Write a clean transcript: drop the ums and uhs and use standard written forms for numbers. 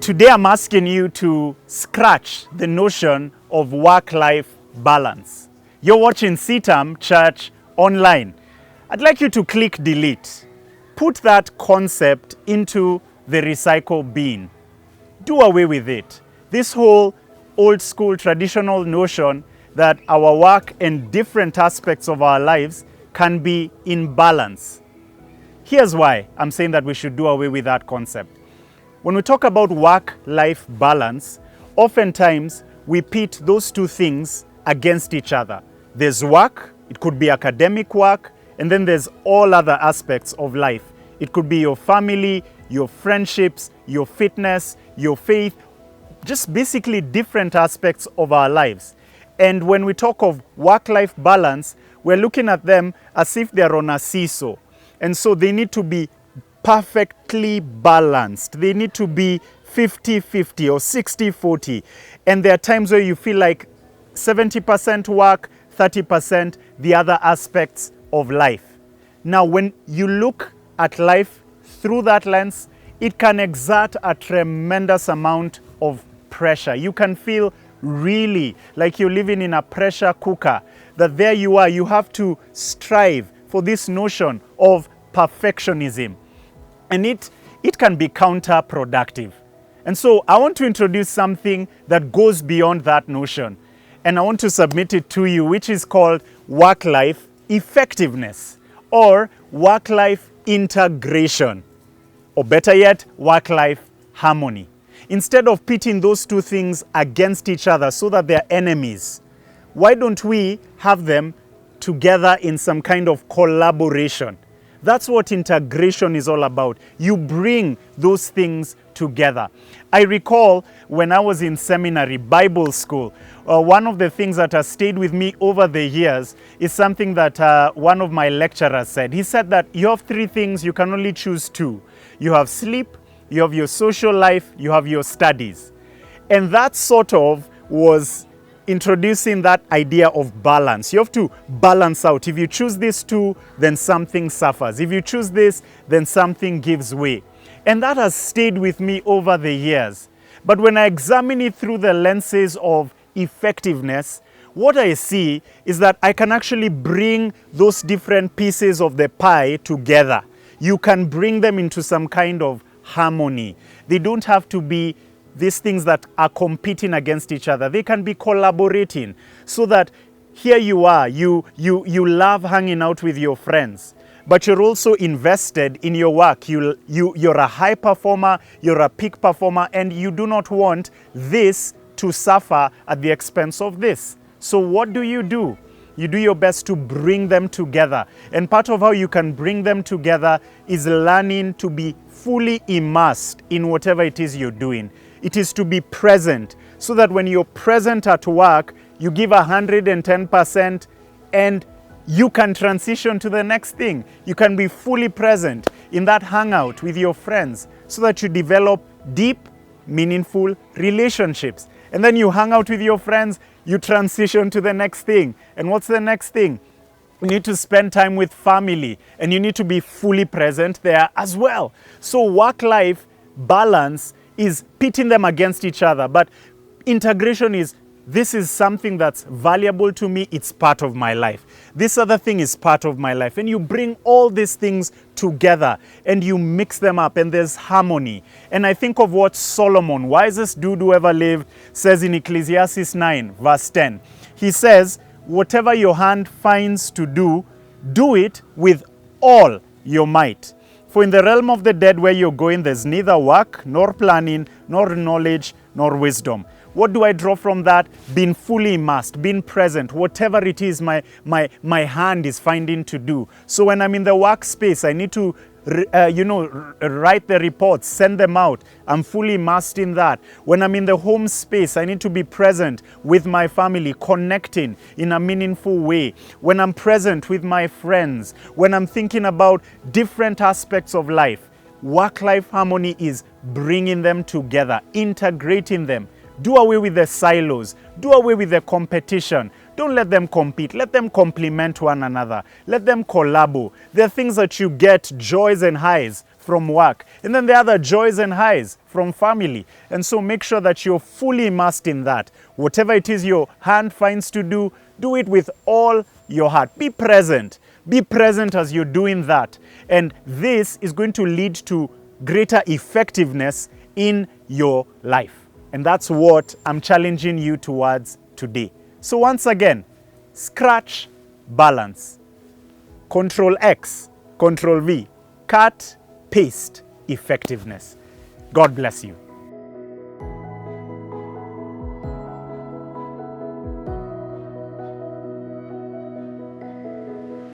Today I'm asking you to scratch the notion of work-life balance. You're watching CITAM Church Online. I'd like you to click delete. Put that concept into the recycle bin. Do away with it. This whole old school traditional notion that our work and different aspects of our lives can be in balance. Here's why I'm saying that we should do away with that concept. When we talk about work-life balance, oftentimes we pit those two things against each other. There's work, it could be academic work, and then there's all other aspects of life. It could be your family, your friendships, your fitness, your faith, just basically different aspects of our lives. And when we talk of work-life balance, we're looking at them as if they're on a seesaw. And so they need to be perfectly balanced. They need to be 50-50 or 60-40. And there are times where you feel like 70% work, 30% the other aspects of life. Now, when you look at life through that lens, it can exert a tremendous amount of pressure. You can feel really like you're living in a pressure cooker, that there you are, you have to strive for this notion of perfectionism. And it can be counterproductive. And so I want to introduce something that goes beyond that notion. And I want to submit it to you, which is called work-life effectiveness or work-life integration, or better yet, work-life harmony. Instead of pitting those two things against each other so that they're enemies, why don't we have them together in some kind of collaboration? That's what integration is all about. You bring those things together. I recall when I was in seminary, Bible school, one of the things that has stayed with me over the years is something that one of my lecturers said. He said that you have three things, you can only choose two. You have sleep, you have your social life, you have your studies. And that sort of was introducing that idea of balance. You have to balance out. If you choose these two, then something suffers. If you choose this, then something gives way. And that has stayed with me over the years. But when I examine it through the lenses of effectiveness, what I see is that I can actually bring those different pieces of the pie together. You can bring them into some kind of harmony. They don't have to be these things that are competing against each other. They can be collaborating so that here you are, you love hanging out with your friends, but you're also invested in your work. You're a high performer, you're a peak performer, and you do not want this to suffer at the expense of this. So what do? You do your best to bring them together. And part of how you can bring them together is learning to be fully immersed in whatever it is you're doing. It is to be present, so that when you're present at work, you give 110% and you can transition to the next thing. You can be fully present in that hangout with your friends so that you develop deep, meaningful relationships. And then you hang out with your friends, you transition to the next thing. And what's the next thing? You need to spend time with family, and you need to be fully present there as well. So work-life balance is pitting them against each other, but integration is, this is something that's valuable to me, it's part of my life. This other thing is part of my life. And you bring all these things together and you mix them up, and there's harmony. And I think of what Solomon, wisest dude who ever lived, says in Ecclesiastes 9, verse 10. He says, whatever your hand finds to do, do it with all your might. For in the realm of the dead where you're going, there's neither work, nor planning, nor knowledge, nor wisdom. What do I draw from that? Being fully immersed, being present, whatever it is my hand is finding to do. So when I'm in the workspace, I need to write the reports, send them out. I'm fully immersed in that. When I'm in the home space, I need to be present with my family, connecting in a meaningful way. When I'm present with my friends, when I'm thinking about different aspects of life, work-life harmony is bringing them together, integrating them. Do away with the silos. Do away with the competition. Don't let them compete. Let them complement one another. Let them collabo. There are things that you get joys and highs from work. And then there are the joys and highs from family. And so make sure that you're fully immersed in that. Whatever it is your hand finds to do it with all your heart. Be present. Be present as you're doing that. And this is going to lead to greater effectiveness in your life. And that's what I'm challenging you towards today. So once again, scratch, balance. Control X, Control V, cut, paste, effectiveness. God bless you.